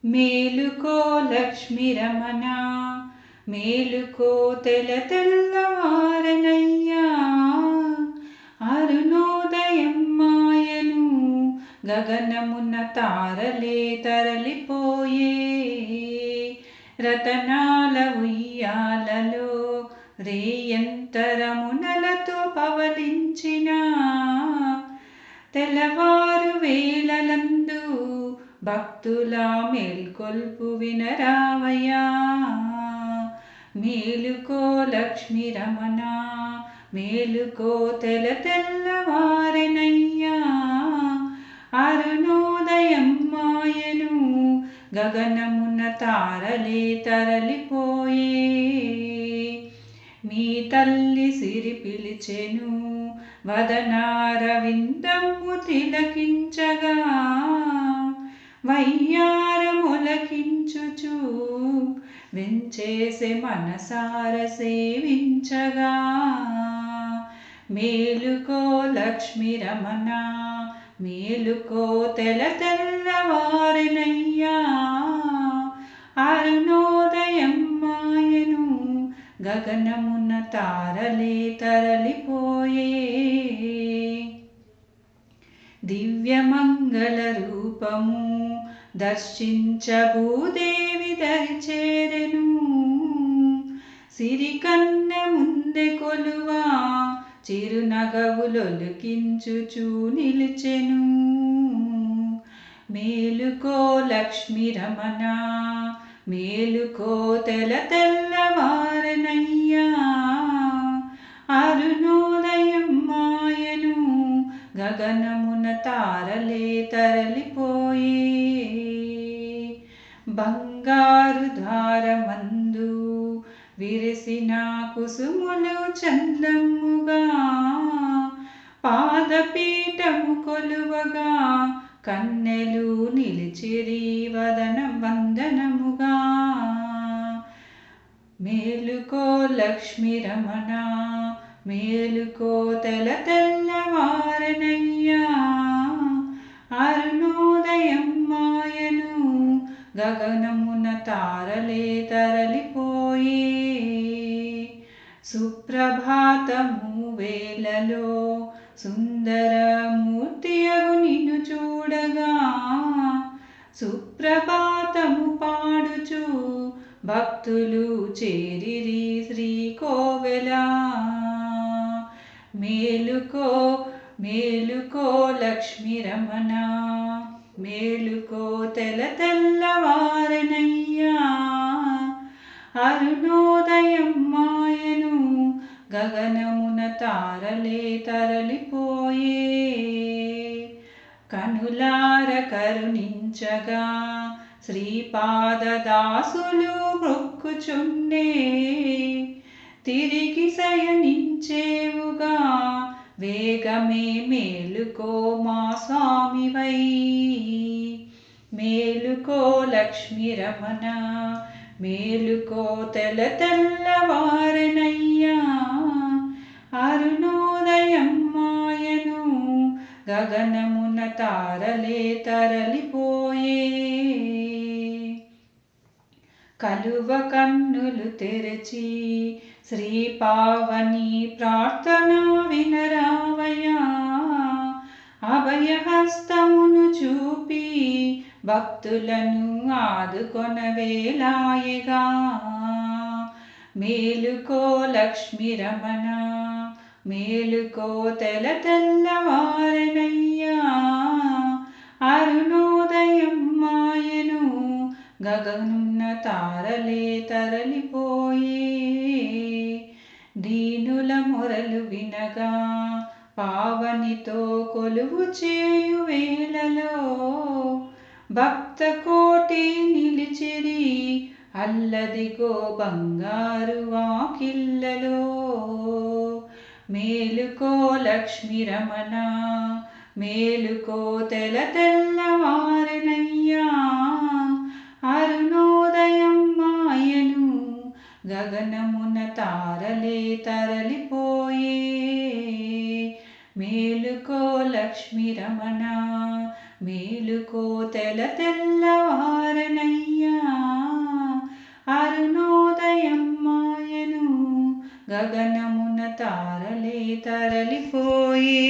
మేలుకో లక్ష్మీ రమణ, మేలుకో తెల్లవారనయ్యా. అరుణోదయం మాయను గగనమున తారలే తరలిపోయే. రతనాల ఉయ్యాలలో రేయంతరమునలతో పవలించిన తెల్లవారు వేళలందు భక్తుల మేల్కొల్పు వినరావయ్యా. మేలుకో లక్ష్మీ రమణ, మేలుకో తెల్లవారెనయ్యా. అరుణోదయం మాయను గగనమున తారలే తరలిపోయే. మీ తల్లి సిరి పిలిచెను, వదనారవిందము తిలకించగా. వయ్యారములకించుచు వెంచేసే మనసార సేవించగా. మేలుకో లక్ష్మీ రమణ, మేలుకో తెల్లవారెనయ్యా. అరుణోదయం మాయను గగనమున తారలే తరలిపోయే. దివ్యమంగళ రూపము దర్శించ భూదేవి దరిచేరెను. సిరికన్నె ముందె కొలువా చిరునగవులొలికించుచూ నిలిచెను. మేలుకో లక్ష్మీ రమణ, మేలుకో తెల్లవారెనయ్యా. అరుణోదయం మాయను గగనమున తారలే తరలిపోయే. బంగారు ద్వారమందు విరిసిన కుసుములు చందముగా. పాదపీఠము కొలువగా కన్నెలు నిలిచిరి వదన వందనముగా. మేలుకో లక్ష్మీ రమణ, మేలుకో తెల్లవారెనయ్యా. అరుణోదయం మాయను గగనమున తారలే తరలిపోయే. సుప్రభాతము వేళలో సుందరమూర్తియగు నిన్ను చూడగా. సుప్రభాతము పాడుచు భక్తులు చేరిరి శ్రీకోవెల. మేలుకో మేలుకో లక్ష్మీ రమణ, మేలుకో తెల్లవారెనయ్యా. అరుణోదయం మాయను గగనమున తారలే తరలిపోయే. కనులార కరుణించగా శ్రీపాదదాసులు మొక్కుచున్నే. తిరిగి శయనించేవుగా వేగమే మేలుకో మా స్వామివై. మేలుకో లక్ష్మీ రమణ, మేలుకో తెల్లవారెనయ్యా. అరుణోదయం మాయను గగనమున తారలే తరలిపోయే. కలువ కన్నులు తెరచి శ్రీపావని ప్రార్థన వినరావయ్యా. అభయహస్తమును చూపి భక్తులను ఆదుకొనవేలాయగా. మేలుకో లక్ష్మీ రమణ, మేలుకో తెల్లవారెనయ్యా. అరుణోదయం మాయను గగనున్న తారలే తరలిపోయే. దీనుల మొరలు వినగా పావనితో కొలువు చేయు వేళలో. భక్త కోటి నిలిచిరి అల్లదిగో బంగారు వాకిళ్ళలో. మేలుకో లక్ష్మీ రమణ, మేలుకో తెల్లవారెనయ్యా. అరుణోదయం మాయను గగనమున తారలే తరలిపోయే. మేలుకో లక్ష్మీ రమణ, మేలుకో తెల్లవారనయ్యా అరుణోదయం మాయను గగనమున తారలే తరలిపోయే